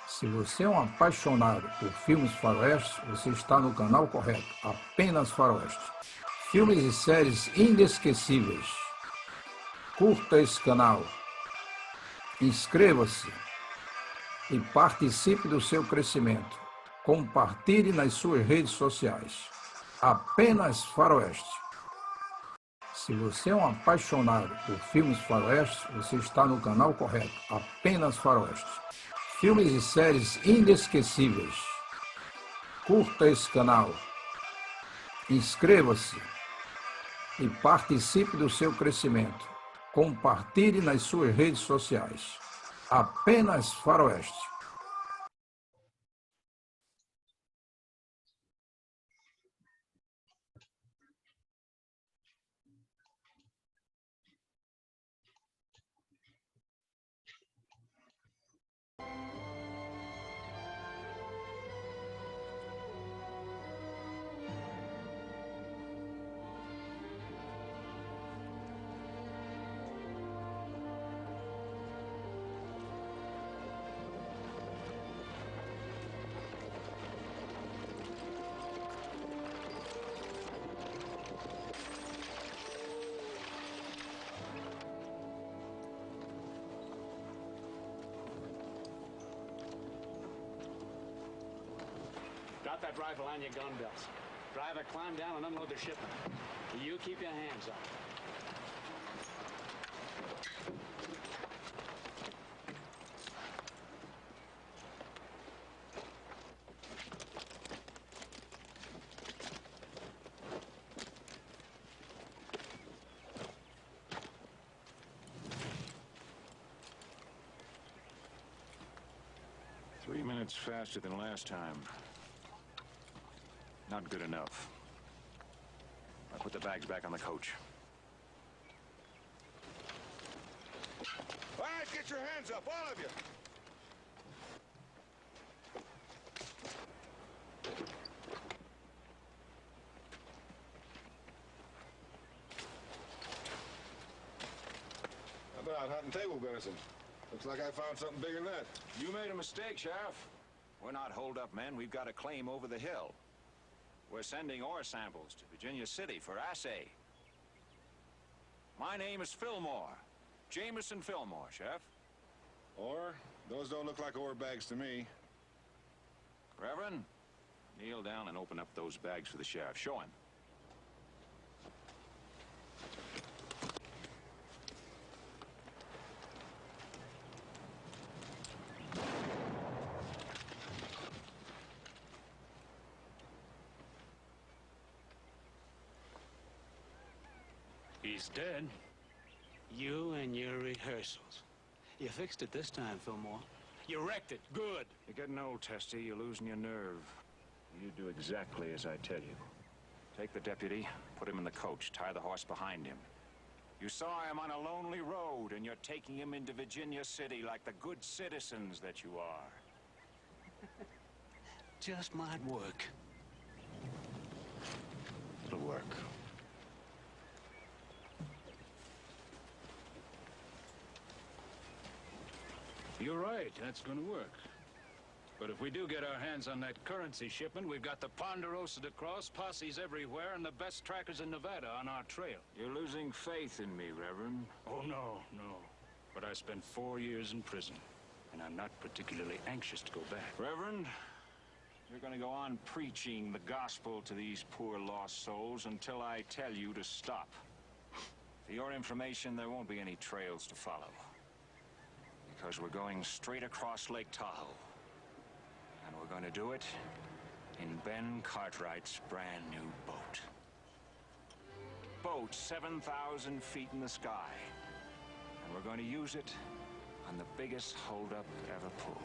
Se você é um apaixonado por filmes faroestes, você está no canal correto. Apenas faroeste. Filmes e séries inesquecíveis. Curta esse canal. Inscreva-se e participe do seu crescimento. Compartilhe nas suas redes sociais. Apenas faroeste. Se você é um apaixonado por filmes faroestes, você está no canal correto. Apenas faroeste. Filmes e séries inesquecíveis. Curta esse canal. Inscreva-se e participe do seu crescimento. Compartilhe nas suas redes sociais. Apenas faroeste. Drop that rifle on your gun belts. Driver, climb down and unload the shipment. You keep your hands up. Three minutes faster than last time. Not good enough. I'll put the bags back on the coach. All right, get your hands up, all of you. How about hunting table venison? Looks like I found something bigger than that. You made a mistake, Sheriff. We're not hold-up men. We've got a claim over the hill. We're sending ore samples to Virginia City for assay. My name is Fillmore. Jameson Fillmore, Sheriff. Ore? Those don't look like ore bags to me. Reverend, kneel down and open up those bags for the sheriff. Show him. He's dead. You and your rehearsals. You fixed it this time, Fillmore. You wrecked it. Good. You're getting old, Testy. You're losing your nerve. You do exactly as I tell you. Take the deputy, put him in the coach, tie the horse behind him. You saw him on a lonely road, and you're taking him into Virginia City like the good citizens that you are. Just might work. It'll work. You're right, that's gonna work. But if we do get our hands on that currency shipment, we've got the Ponderosa to cross, posses everywhere, and the best trackers in Nevada on our trail. You're losing faith in me, Reverend. Oh, no. But I spent 4 years in prison, and I'm not particularly anxious to go back. Reverend, you're gonna go on preaching the gospel to these poor lost souls until I tell you to stop. For your information, there won't be any trails to follow. Because we're going straight across Lake Tahoe. And we're going to do it in Ben Cartwright's brand new boat. Boat 7,000 feet in the sky. And we're going to use it on the biggest holdup ever pulled.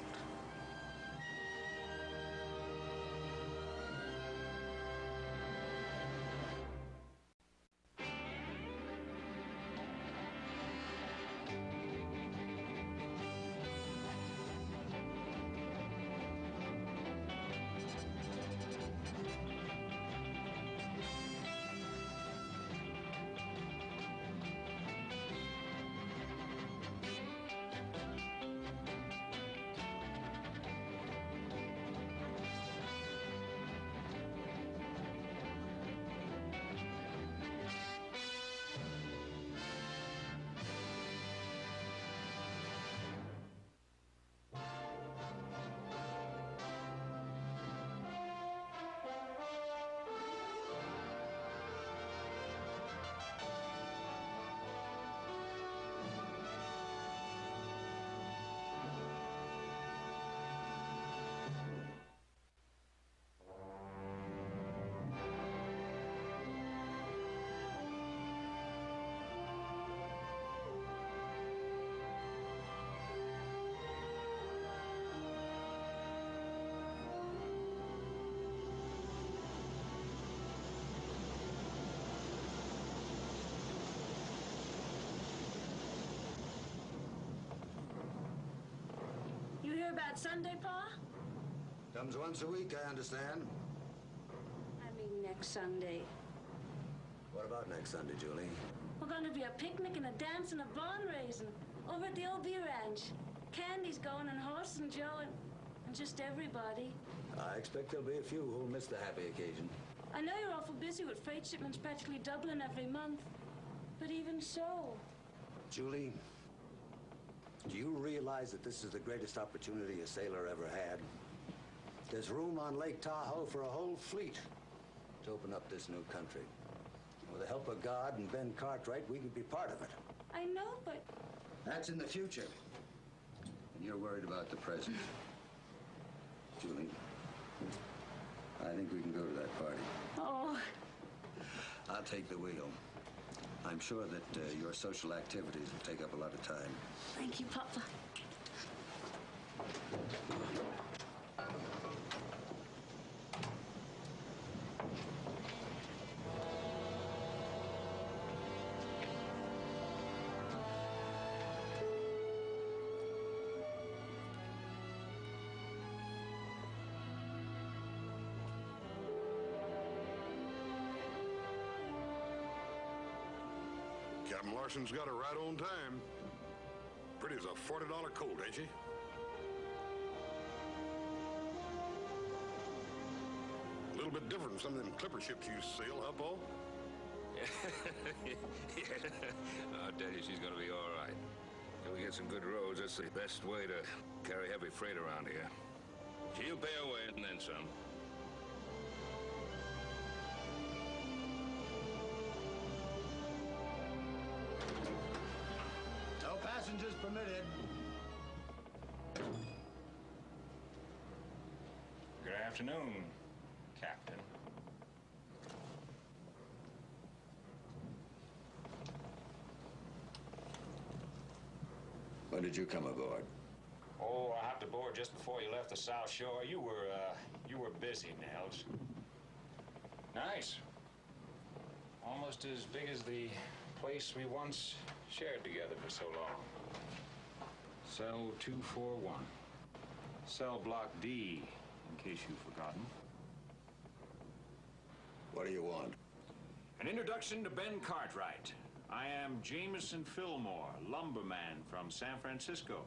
hear about Sunday, Pa? Comes once a week, I understand. I mean next Sunday. What about next Sunday, Julie? We're going to be a picnic and a dance and a barn raising over at the OB Ranch. Candy's going and Horse and Joe and just everybody. I expect there'll be a few who'll miss the happy occasion. I know you're awful busy with freight shipments practically doubling every month, but even so. Julie, do you realize that this is the greatest opportunity a sailor ever had? There's room on Lake Tahoe for a whole fleet to open up this new country. With the help of God and Ben Cartwright, we could be part of it. I know, but... That's in the future. And you're worried about the present. Julie, I think we can go to that party. Oh. I'll take the wheel. I'm sure that your social activities will take up a lot of time. Thank you, Papa. Captain Larson's got her right on time. Pretty as a $40 colt, ain't she? A little bit different from some of them clipper ships you sail, huh, Paul? Yeah. I'll tell you, she's gonna be all right. If we get some good roads, that's the best way to carry heavy freight around here. She'll pay her way and then some. No passengers permitted. Good afternoon, Captain. When did you come aboard? Oh, I hopped aboard just before you left the South Shore. You were busy, Nels. Nice. Almost as big as the place we once shared together for so long. Cell 241. Cell block D, in case you've forgotten. What do you want? An introduction to Ben Cartwright. I am Jameson Fillmore, lumberman from San Francisco.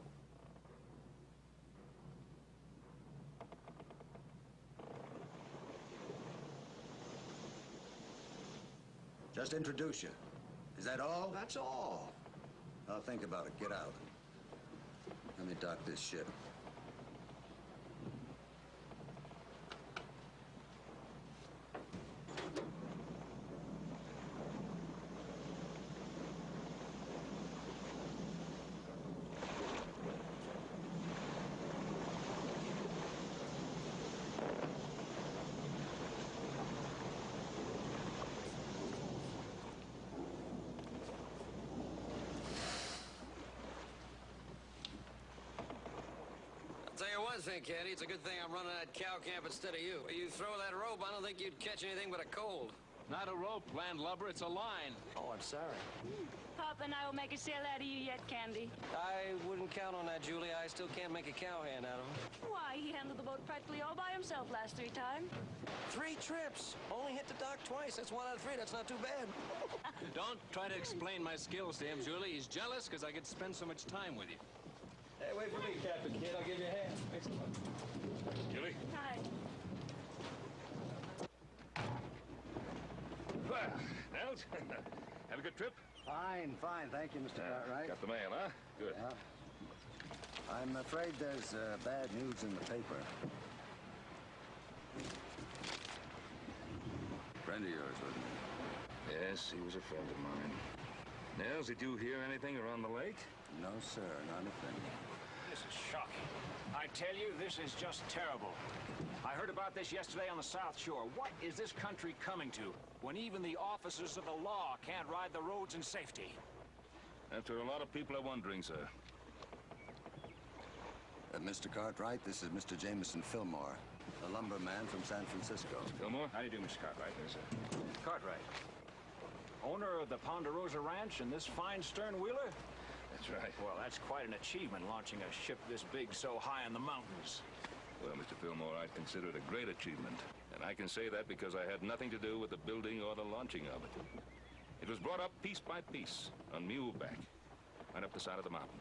Just introduce you. Is that all? That's all. I'll think about it. Get out. Let me dock this ship. Tell you one thing, Caddy, it's a good thing I'm running that cow camp instead of you. You throw that rope, I don't think you'd catch anything but a cold. Not a rope, landlubber, it's a line. Oh, I'm sorry. Papa and I will make a sail out of you yet, Candy. I wouldn't count on that, Julie. I still can't make a cowhand out of him. Why, he handled the boat practically all by himself last 3 times. 3 trips. Only hit the dock twice. That's 1 out of 3. That's not too bad. Don't try to explain my skills to him, Julie. He's jealous because I get to spend so much time with you. Hey, wait for me, Captain Kid. I'll give you a hand. Excellent. Julie? Hi. Well, Nels, have a good trip? Fine, fine. Thank you, Mr. Cartwright. Got the mail, huh? Good. Yeah. I'm afraid there's bad news in the paper. Friend of yours, wasn't he? Yes, he was a friend of mine. Nels, did you hear anything around the lake? No, sir. Not a thing. This is shocking. I tell you, this is just terrible. I heard about this yesterday on the South Shore. What is this country coming to when even the officers of the law can't ride the roads in safety? That's what a lot of people are wondering, sir. Mr. Cartwright, this is Mr. Jameson Fillmore, a lumberman from San Francisco. Fillmore? How do you do, Mr. Cartwright? Yes, sir. Cartwright, owner of the Ponderosa Ranch and this fine stern wheeler? That's right. Well, that's quite an achievement, launching a ship this big so high in the mountains. Well, Mr. Fillmore, I consider it a great achievement. And I can say that because I had nothing to do with the building or the launching of it. It was brought up piece by piece, on muleback, right up the side of the mountain.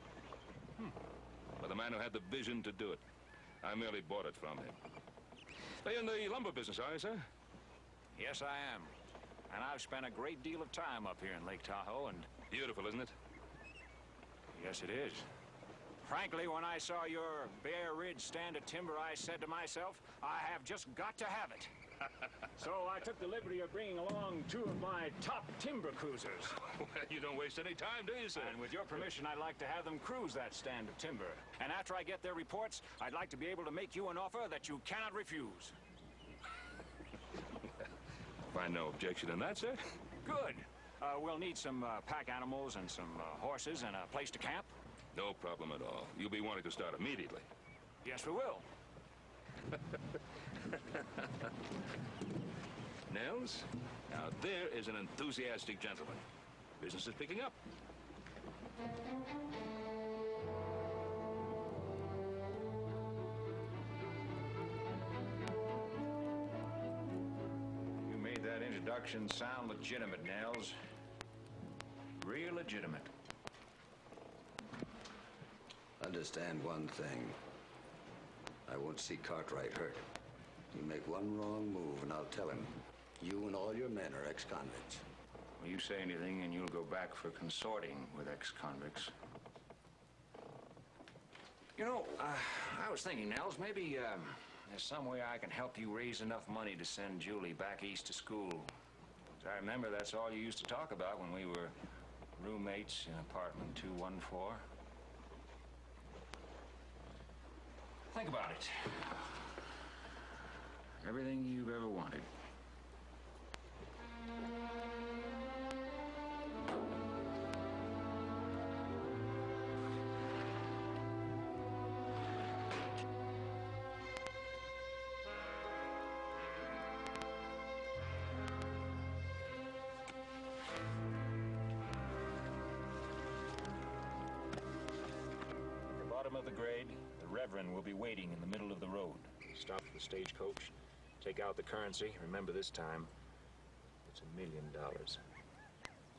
By the man who had the vision to do it. I merely bought it from him. Are you in the lumber business, are you, sir? Yes, I am. And I've spent a great deal of time up here in Lake Tahoe, and... Beautiful, isn't it? Yes, it is. Frankly, when I saw your bare ridge stand of timber, I said to myself, I have just got to have it. So I took the liberty of bringing along 2 of my top timber cruisers. Well, you don't waste any time, do you, sir? And with your permission, I'd like to have them cruise that stand of timber. And after I get their reports, I'd like to be able to make you an offer that you cannot refuse. Find no objection in that, sir. Good. We'll need some pack animals and some horses and a place to camp. No problem at all. You'll be wanting to start immediately. Yes, we will. Nels, now there is an enthusiastic gentleman. Business is picking up. You made that introduction sound legitimate, Nels. Real legitimate. Understand one thing. I won't see Cartwright hurt. You make one wrong move, and I'll tell him. You and all your men are ex-convicts. Well, you say anything, and you'll go back for consorting with ex-convicts. You know, I was thinking, Nels, maybe there's some way I can help you raise enough money to send Julie back east to school. I remember that's all you used to talk about when we were roommates in apartment 214. Think about it. Everything you've ever wanted. At the bottom of the grade, the Reverend will be waiting in the middle of the road. Stop the stagecoach, take out the currency. Remember, this time, it's $1 million.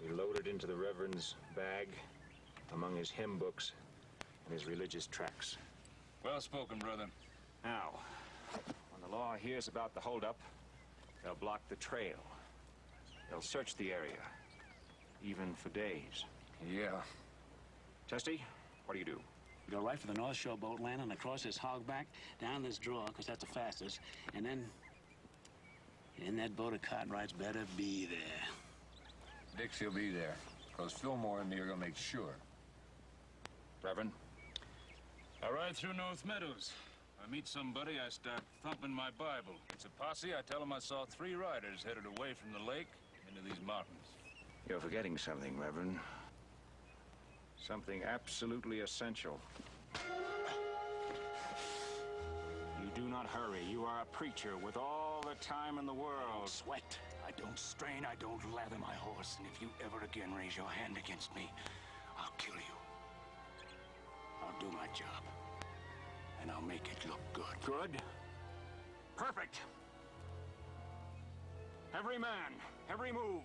We load it into the Reverend's bag among his hymn books and his religious tracts. Well spoken, brother. Now, when the law hears about the holdup, they'll block the trail. They'll search the area, even for days. Yeah. Testy, what do you do? Go right for the North Shore boat landing, across this hogback, down this draw, because that's the fastest, and then in that boat of Cartwrights better be there. Dixie'll be there, because Fillmore and me are going to make sure. Reverend? I ride through North Meadows. I meet somebody, I start thumping my Bible. It's a posse. I tell them I saw 3 riders headed away from the lake into these mountains. You're forgetting something, Reverend. Something absolutely essential. You do not hurry. You are a preacher with all the time in the world. Sweat. I don't strain, I don't lather my horse, and if you ever again raise your hand against me, I'll kill you. I'll do my job, and I'll make it look good. Good? Perfect. Every man, every move.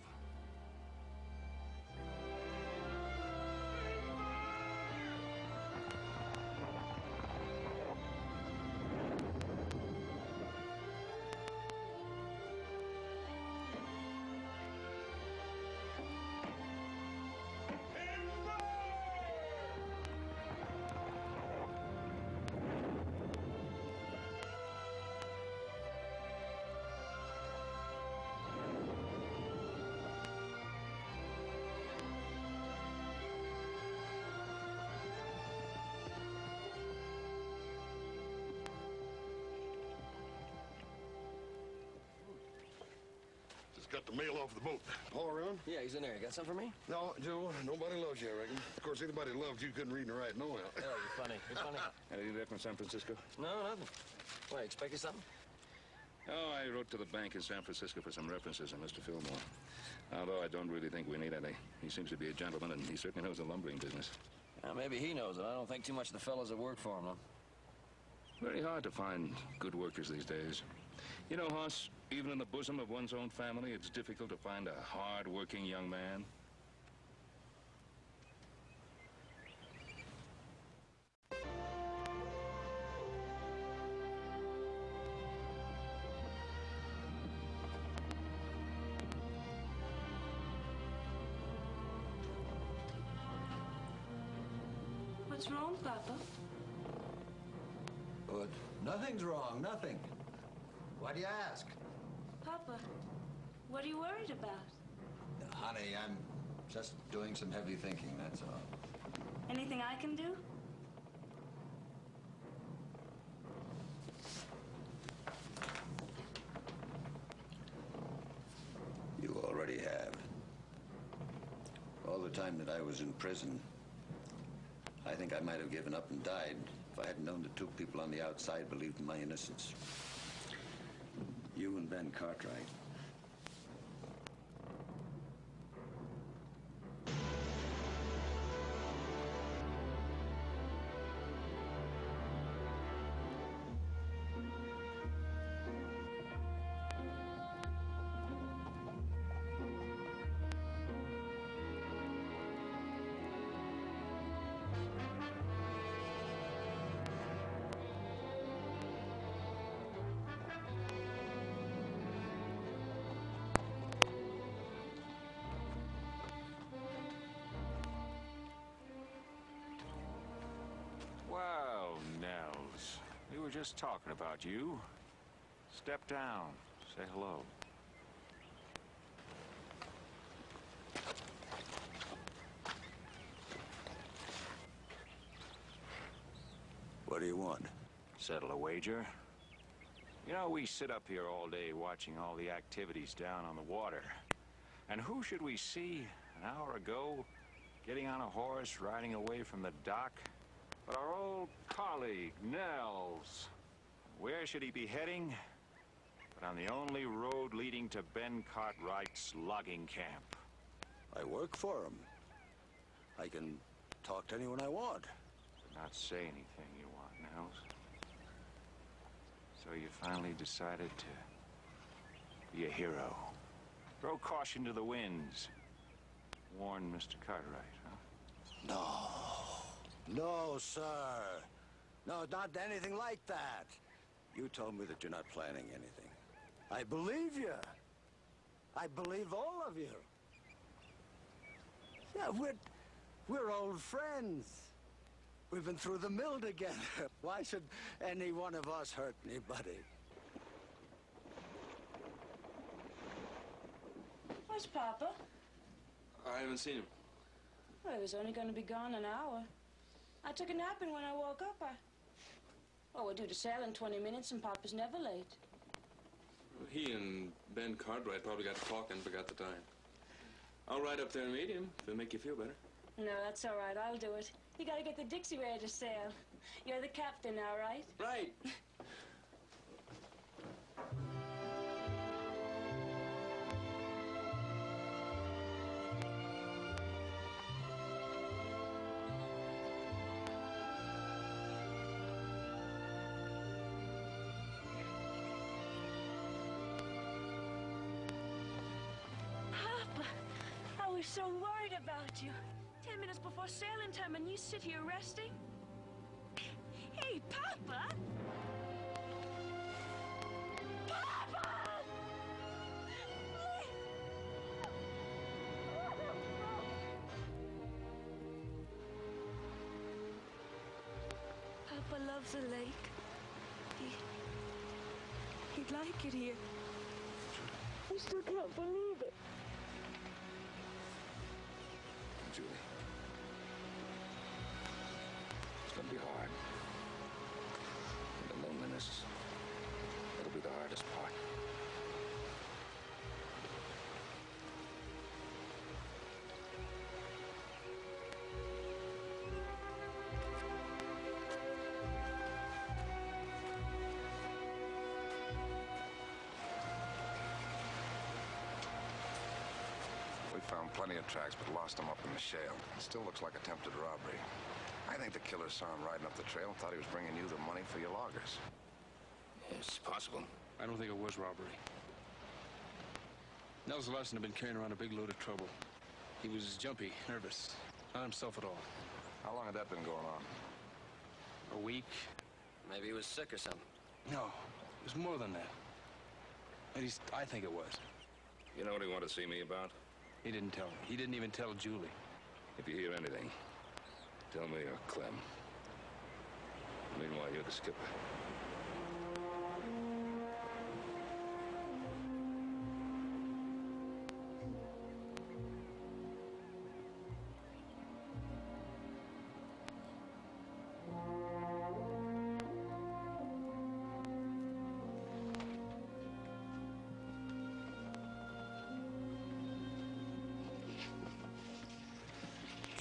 Got the mail off the boat. Paul around? Yeah, he's in there. You got something for me? No, Joe, nobody loves you, I reckon. Of course, anybody loved you couldn't read and write no out. Oh, you're funny. You're funny. Anything there from San Francisco? No, nothing. Why, expecting something? Oh, I wrote to the bank in San Francisco for some references on Mr. Fillmore. Although I don't really think we need any. He seems to be a gentleman, and he certainly knows the lumbering business. Maybe he knows it. I don't think too much of the fellows that work for him, though. Very hard to find good workers these days. You know, Hoss, even in the bosom of one's own family, it's difficult to find a hard-working young man. What's wrong, Papa? Good. Nothing's wrong, nothing. Why do you ask? Papa, what are you worried about? Honey, I'm just doing some heavy thinking, that's all. Anything I can do? You already have. All the time that I was in prison, I think I might have given up and died if I hadn't known that two people on the outside believed in my innocence. You and Ben Cartwright. Well, Nels, we were just talking about you. Step down, say hello. What do you want? Settle a wager? You know, we sit up here all day watching all the activities down on the water. And who should we see an hour ago getting on a horse riding away from the dock? But our old colleague, Nels. Where should he be heading? But on the only road leading to Ben Cartwright's logging camp. I work for him. I can talk to anyone I want. But not say anything you want, Nels. So you finally decided to be a hero. Throw caution to the winds. Warn Mr. Cartwright, huh? No, sir. No, not anything like that. You told me that you're not planning anything. I believe you. I believe all of you. Yeah, we're old friends. We've been through the mill together. Why should any one of us hurt anybody? Where's Papa? I haven't seen him. Well, he was only going to be gone an hour. I took a nap, and when I woke up, we're due to sail in 20 minutes, and Papa's never late. He and Ben Cartwright probably got to talk and forgot the time. I'll ride up there and meet him if it'll make you feel better. No, that's all right. I'll do it. You got to get the Dixie ready to sail. You're the captain now, right? Right. I was so worried about you. 10 minutes before sailing time, and you sit here resting? Hey, Papa! Papa! Papa loves the lake. He'd like it here. I still can't believe it. Julie. It's gonna be hard. And the loneliness, it'll be the hardest part. Found plenty of tracks, but lost them up in the shale. It still looks like attempted robbery. I think the killer saw him riding up the trail and thought he was bringing you the money for your loggers. It's possible. I don't think it was robbery. Nels Larson had been carrying around a big load of trouble. He was jumpy, nervous, not himself at all. How long had that been going on? A week? Maybe he was sick or something. No, it was more than that. At least, I think it was. You know what he wanted to see me about? He didn't tell me. He didn't even tell Julie. If you hear anything, tell me or Clem. Meanwhile, you're the skipper.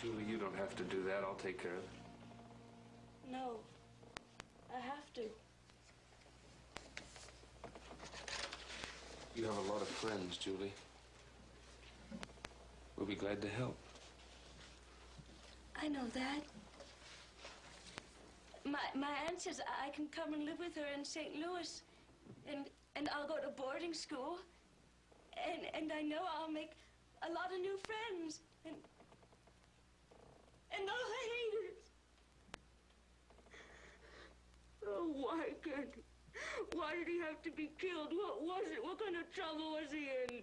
Julie, you don't have to do that. I'll take care of it. No. I have to. You have a lot of friends, Julie. We'll be glad to help. I know that. My aunt says I can come and live with her in St. Louis. And I'll go to boarding school. And I know I'll make a lot of new friends. And no haters. Oh, why did he have to be killed? What was it? What kind of trouble was he in?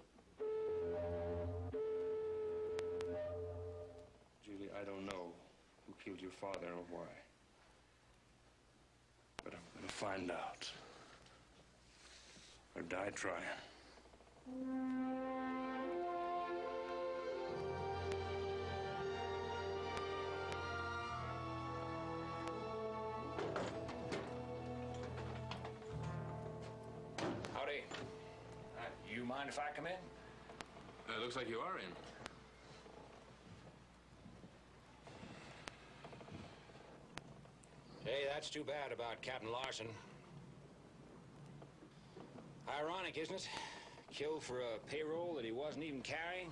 Julie, I don't know who killed your father or why. But I'm gonna find out. Or die trying. Howdy. You mind if I come in? Looks like you are in. Hey, that's too bad about Captain Larson. Ironic, isn't it? Killed for a payroll that he wasn't even carrying.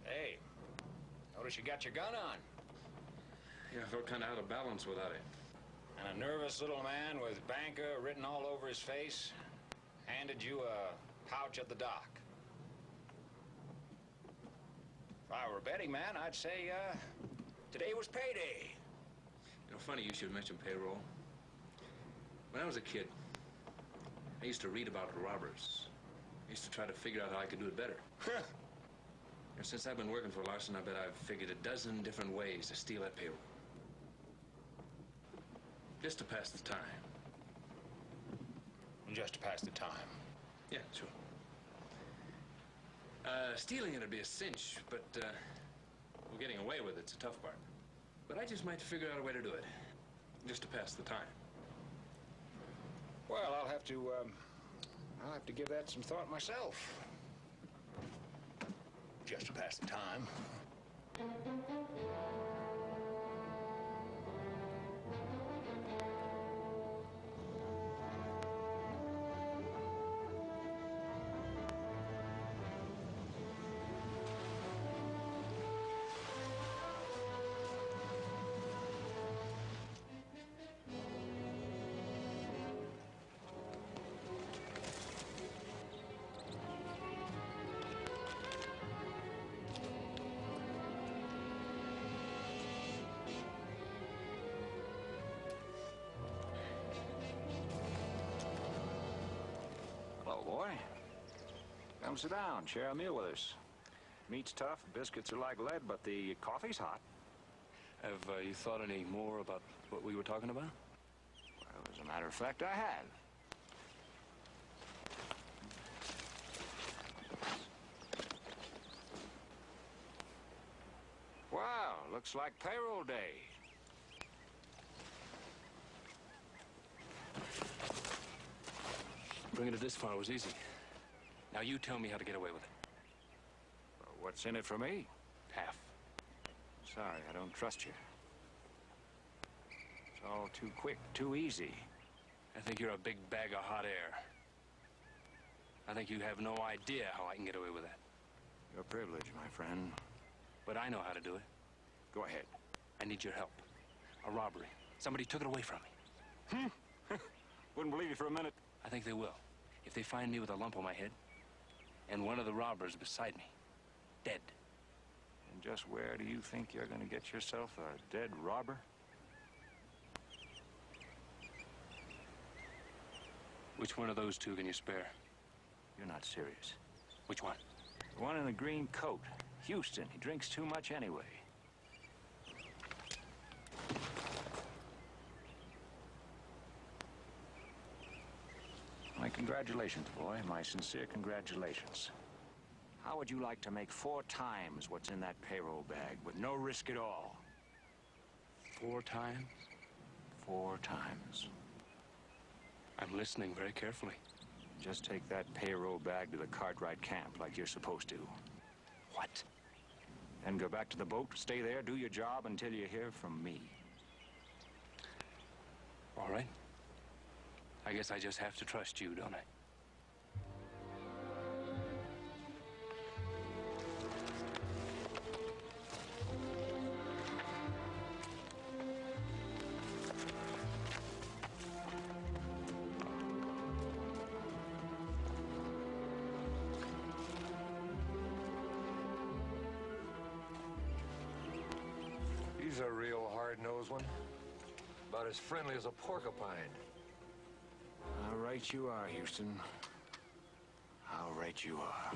Hey, notice you got your gun on. Yeah, I felt kind of out of balance without it. And a nervous little man with banker written all over his face handed you a pouch at the dock. If I were a betting man, I'd say today was payday. You know, funny you should mention payroll. When I was a kid, I used to read about robbers. I used to try to figure out how I could do it better. And since I've been working for Larson, I bet I've figured a dozen different ways to steal that payroll. Just to pass the time. Just to pass the time. Yeah, sure. Stealing it'd be a cinch, but well, getting away with it's a tough part. But I just might figure out a way to do it, just to pass the time. Well, I'll have to give that some thought myself. Just to pass the time. Hello, boy. Come sit down, share a meal with us. Meat's tough, biscuits are like lead, but the coffee's hot. Have you thought any more about what we were talking about? Well, as a matter of fact, I have. Wow, looks like payroll day. Bringing it this far was easy. Now you tell me how to get away with it. Well, what's in it for me? Half. Sorry, I don't trust you. It's all too quick, too easy. I think you're a big bag of hot air. I think you have no idea how I can get away with that. Your privilege, my friend. But I know how to do it. Go ahead. I need your help. A robbery. Somebody took it away from me. Wouldn't believe you for a minute. I think they will. If they find me with a lump on my head, and one of the robbers beside me, dead. And just where do you think you're going to get yourself a dead robber? Which one of those two can you spare? You're not serious. Which one? The one in the green coat. Houston. He drinks too much anyway. My congratulations, boy. My sincere congratulations. How would you like to make 4 times what's in that payroll bag with no risk at all? 4 times? 4 times. I'm listening very carefully. Just take that payroll bag to the Cartwright camp like you're supposed to. What? Then go back to the boat, stay there, do your job until you hear from me. All right. I guess I just have to trust you, don't I? He's a real hard-nosed one. About as friendly as a porcupine. How right you are, Houston. How right you are.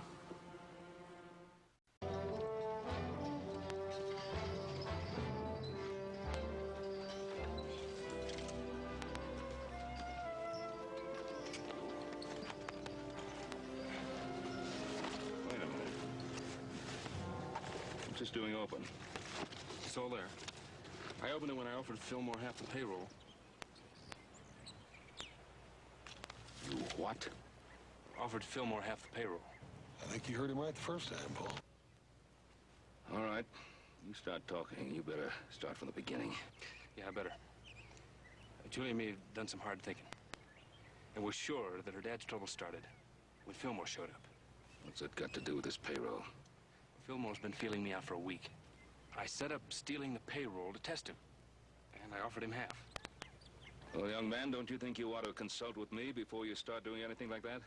Wait a minute. What's this doing open? It's all there. I opened it when I offered Fillmore half the payroll. You what? Offered Fillmore half the payroll. I think you heard him right the first time, Paul. All right. You start talking. You better start from the beginning. Yeah, I better. Julie and me have done some hard thinking. And we're sure that her dad's trouble started when Fillmore showed up. What's that got to do with this payroll? Fillmore's been feeling me out for a week. I set up stealing the payroll to test him. And I offered him half. Well, young man, don't you think you ought to consult with me before you start doing anything like that?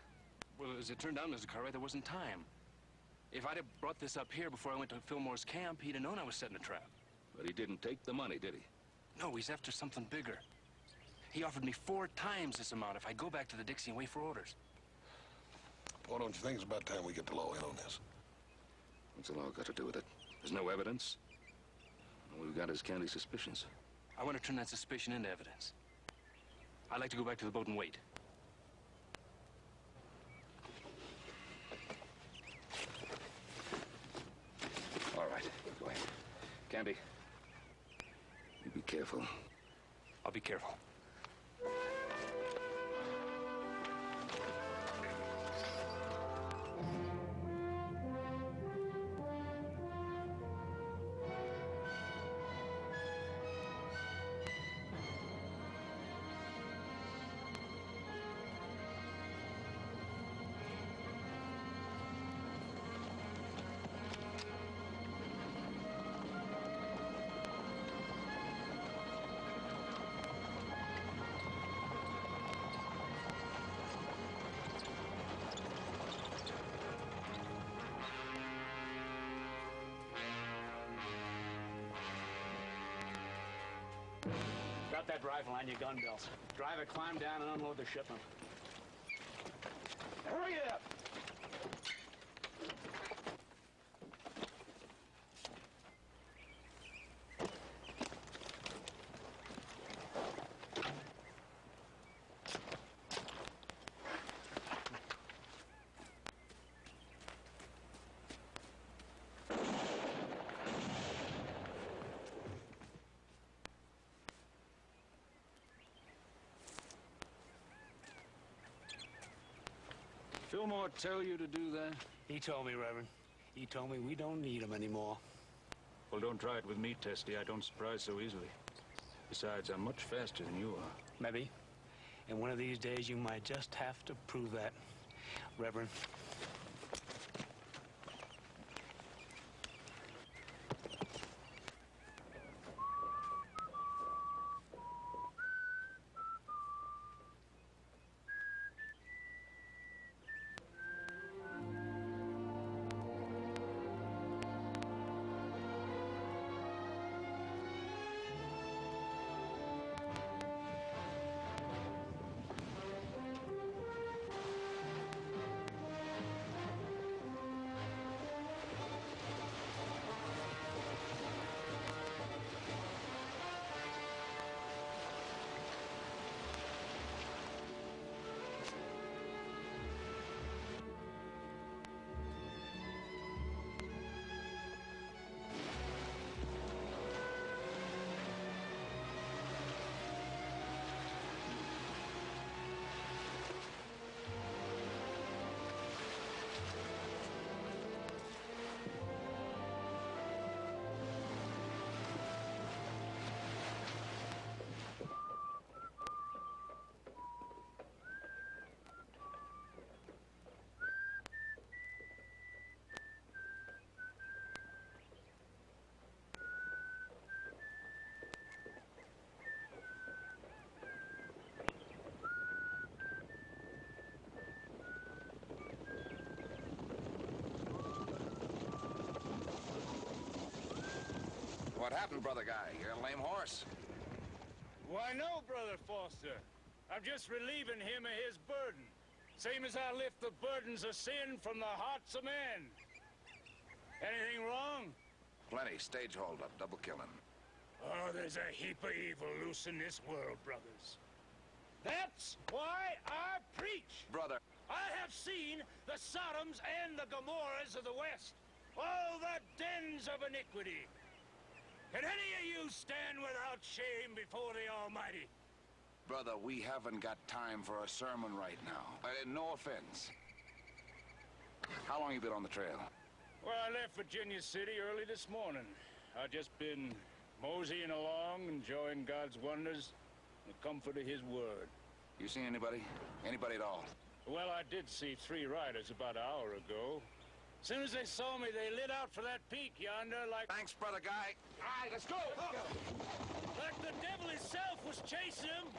Well, as it turned out, Mr. Cartwright, there wasn't time. If I'd have brought this up here before I went to Fillmore's camp, he'd have known I was setting a trap. But he didn't take the money, did he? No, he's after something bigger. He offered me 4 times this amount if I go back to the Dixie and wait for orders. Paul, don't you think it's about time we get the law in on this? What's the law got to do with it? There's no evidence. All we've got is Candy's suspicions. I want to turn that suspicion into evidence. I'd like to go back to the boat and wait. All right, go ahead. Candy, you be careful. I'll be careful. Drop that rifle on your gun belts. Driver, climb down and unload the shipment. Hurry it up! Fillmore tell you to do that? He told me, Reverend. He told me we don't need him anymore. Well, don't try it with me, Testy. I don't surprise so easily. Besides, I'm much faster than you are. Maybe. And one of these days you might just have to prove that, Reverend. What happened, brother guy? You're a lame horse. Why, no, Brother Foster. I'm just relieving him of his burden. Same as I lift the burdens of sin from the hearts of men. Anything wrong? Plenty. Stage holdup. Double killing. Oh, there's a heap of evil loose in this world, brothers. That's why I preach. Brother. I have seen the Sodoms and the Gomorrahs of the West. All the dens of iniquity. Can any of you stand without shame before the Almighty? Brother, we haven't got time for a sermon right now. No offense. How long you been on the trail? Well, I left Virginia City early this morning. I've just been moseying along, enjoying God's wonders, the comfort of His Word. You seen anybody? Anybody at all? Well, I did see 3 riders about an hour ago. As soon as they saw me, they lit out for that peak yonder like... Thanks, brother guy. All right, let's go! Like the devil himself was chasing them.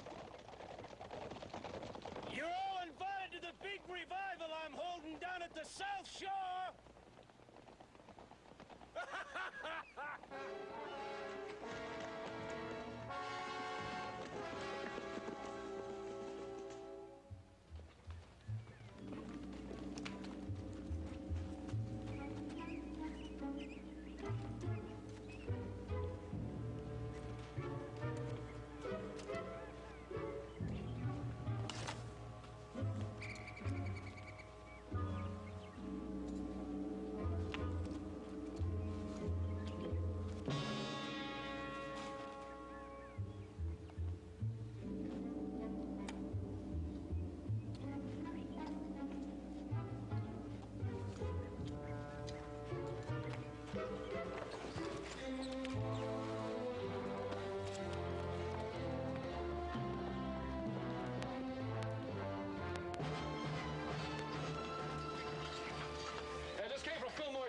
You're all invited to the big revival I'm holding down at the South Shore!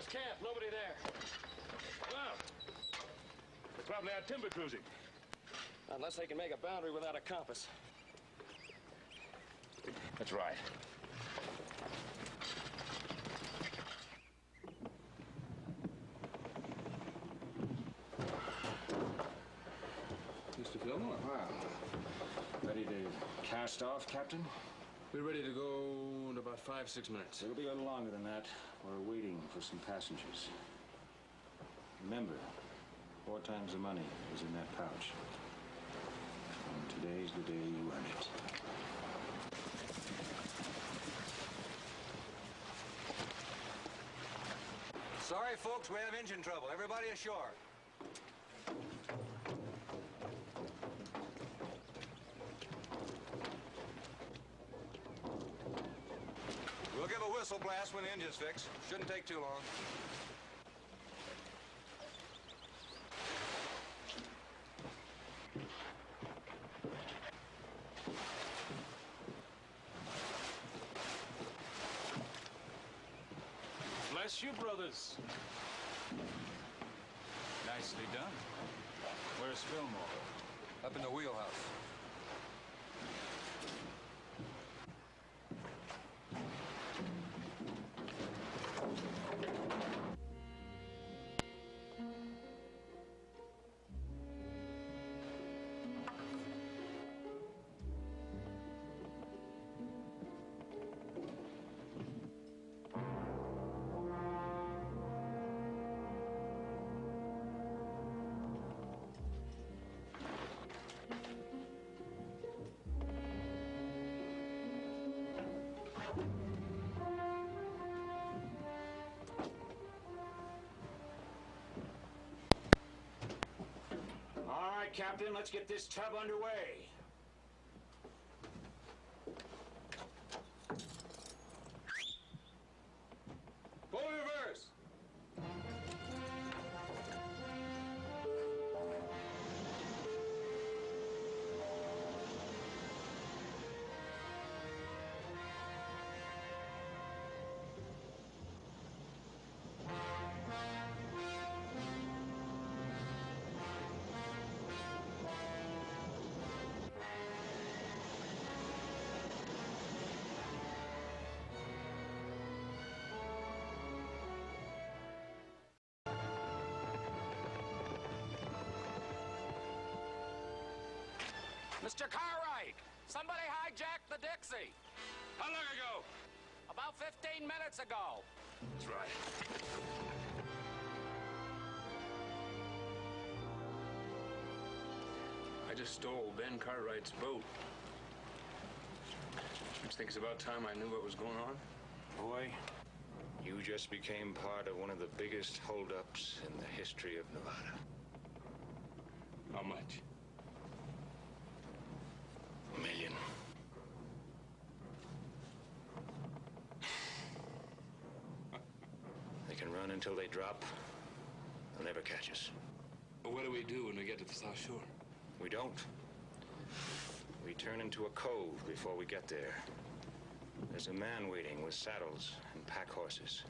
Camp, nobody there. Well, they're probably out timber cruising. Unless they can make a boundary without a compass. That's right. Mr. Fillmore? Well, ready to cast off, Captain? We're ready to go in about 5-6 minutes. It'll be a little longer than that. We're waiting for some passengers. Remember, 4 times the money is in that pouch. And today's the day you earn it. Sorry, folks, we have engine trouble. Everybody ashore. We'll give a whistle blast when the engine's fixed. Shouldn't take too long. Bless you, brothers. Nicely done. Where's Fillmore? Up in the wheelhouse. All right, Captain, let's get this tub underway. Full reverse. Mr. Cartwright, somebody hijacked the Dixie. How long ago? About 15 minutes ago. That's right. I just stole Ben Cartwright's boat. I think it's about time I knew what was going on. Boy, you just became part of one of the biggest holdups in the history of Nevada. How much? $1 million. They can run until they drop. They'll never catch us. But what do we do when we get to the South Shore? We don't. We turn into a cove before we get there. There's a man waiting with saddles and pack horses.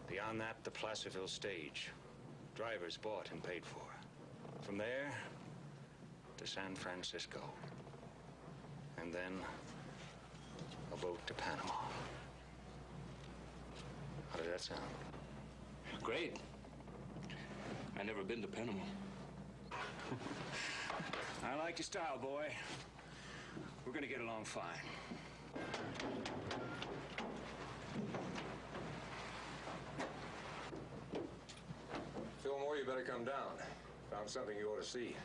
Beyond that, the Placerville stage. Drivers bought and paid for. From there, to San Francisco. And then, a boat to Panama. How does that sound? Great. I never been to Panama. I like your style, boy. We're gonna get along fine. Fillmore, you better come down. Found something you ought to see.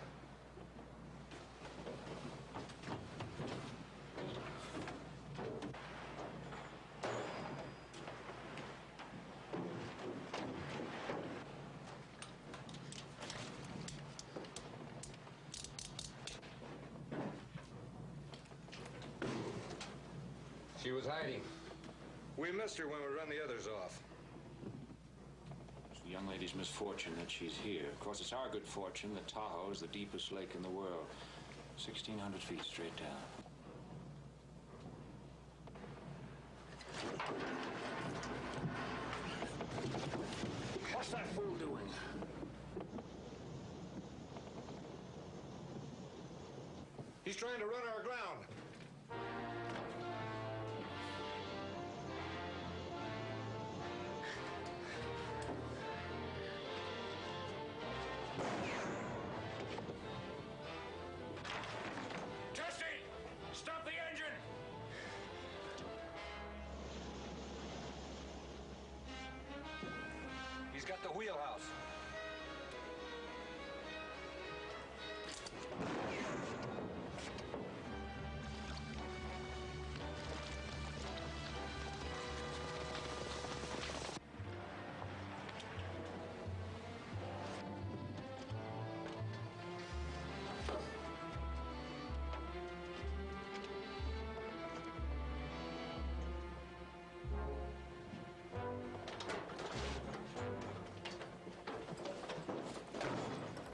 She was hiding. We missed her when we run the others off. It's the young lady's misfortune that she's here. Of course, it's our good fortune that Tahoe is the deepest lake in the world. 1,600 feet straight down. What's that fool doing? He's trying to run our ground. Stop the engine! He's got the wheelhouse.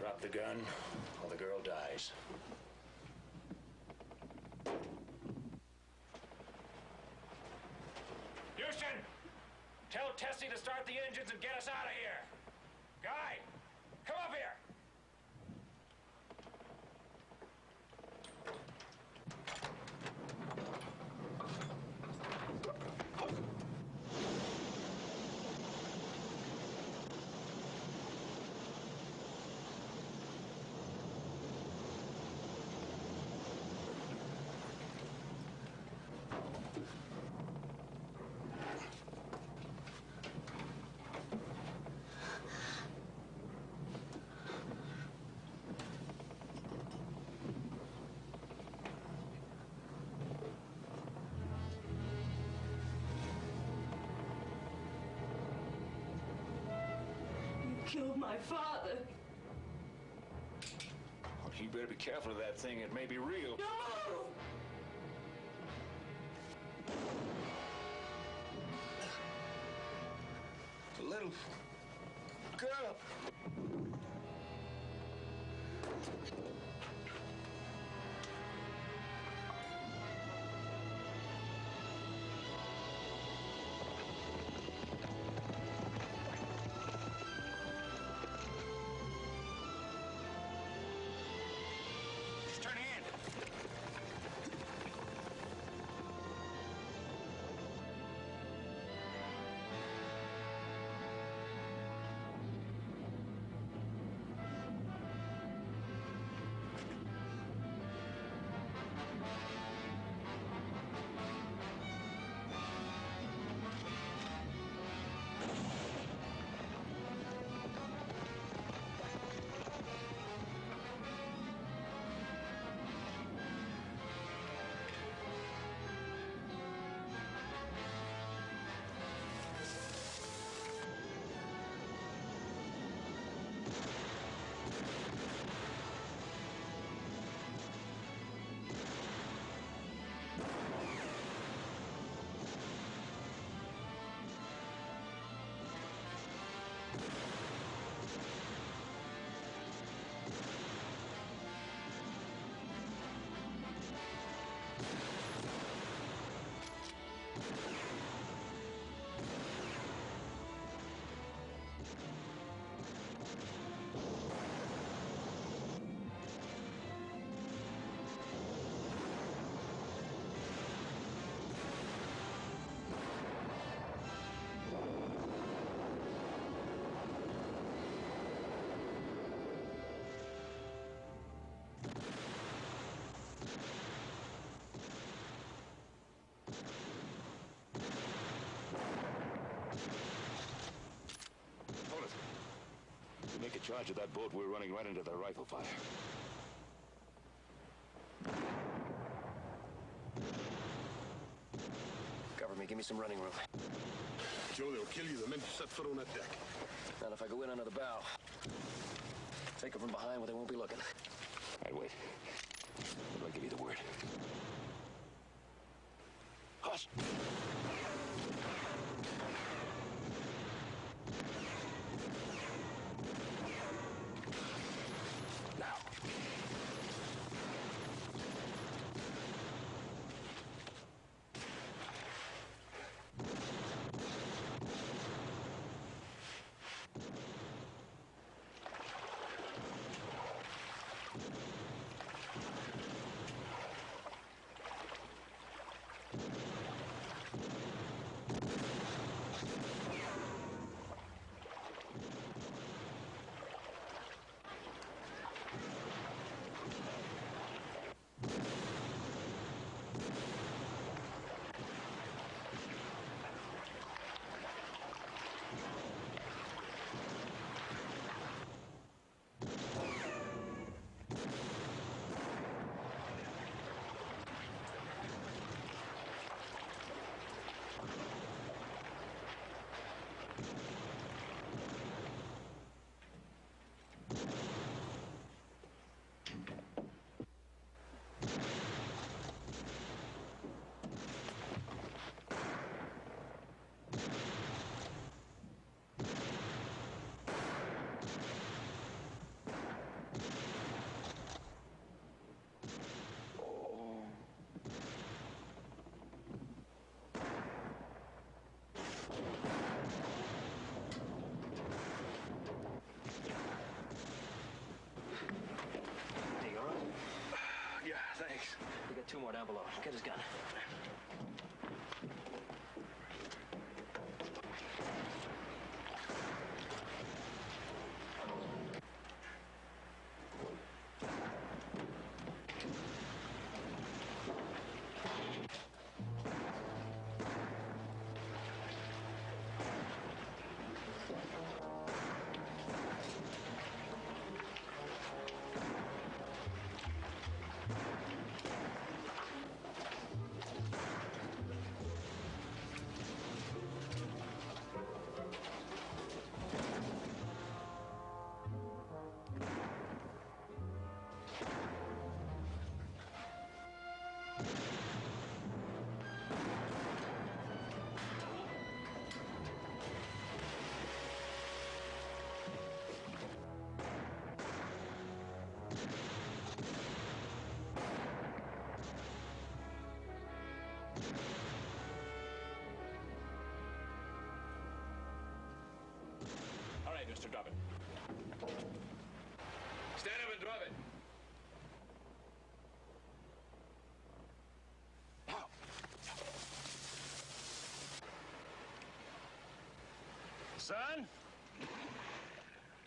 Drop the gun, or the girl dies. Houston! Tell Tessie to start the engines and get us out of here! Guy! Come up here! Killed my father. Well, you better be careful of that thing. It may be real. No! The little girl. Turn in. Make a charge of that boat, we're running right into their rifle fire. Cover me, give me some running room. Joe, they'll kill you the minute you set foot on that deck. Not if I go in under the bow. Take them from behind where they won't be looking. All right, wait. I'll give you the word. Hush! Thanks. We got two more down below. Get his gun. Mr. Drop it. Stand up and drop it. Now. Son,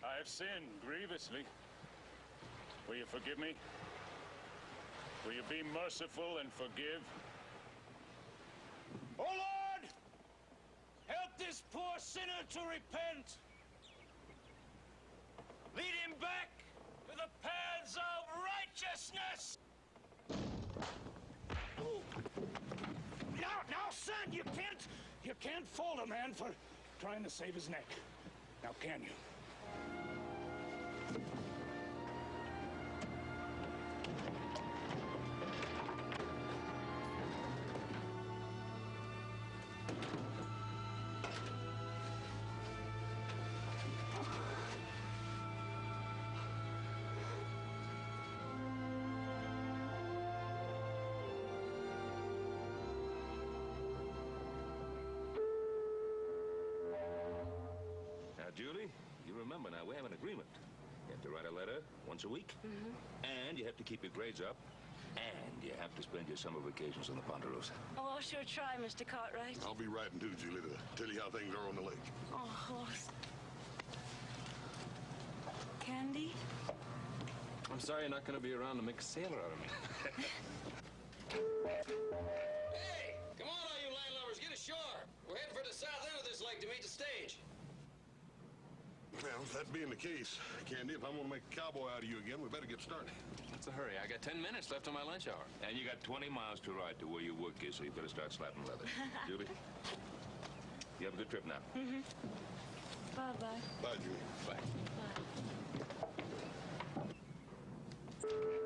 I have sinned grievously. Will you forgive me? Will you be merciful and forgive? Oh, Lord! Help this poor sinner to repent! Lead him back to the paths of righteousness! Now, son, you can't fault a man for trying to save his neck. Now, can you? remember now, we have an agreement. You have to write a letter once a week, and you have to keep your grades up, and you have to spend your summer vacations on the Ponderosa. Oh, I'll sure try, Mr. Cartwright. I'll be riding too, Julie, to tell you how things are on the lake. Oh, horse. Candy? I'm sorry you're not going to be around to make a sailor out of me. Hey, come on, all you landlubbers, get ashore. We're heading for the south end of this lake to meet the stage. Well, that being the case, Candy, if I'm going to make a cowboy out of you again, we better get started. What's the hurry? I got 10 minutes left on my lunch hour. And you got 20 miles to ride to where your work is, so you better start slapping leather. Julie, you have a good trip now. Bye-bye. Bye, Julie. Bye. Bye.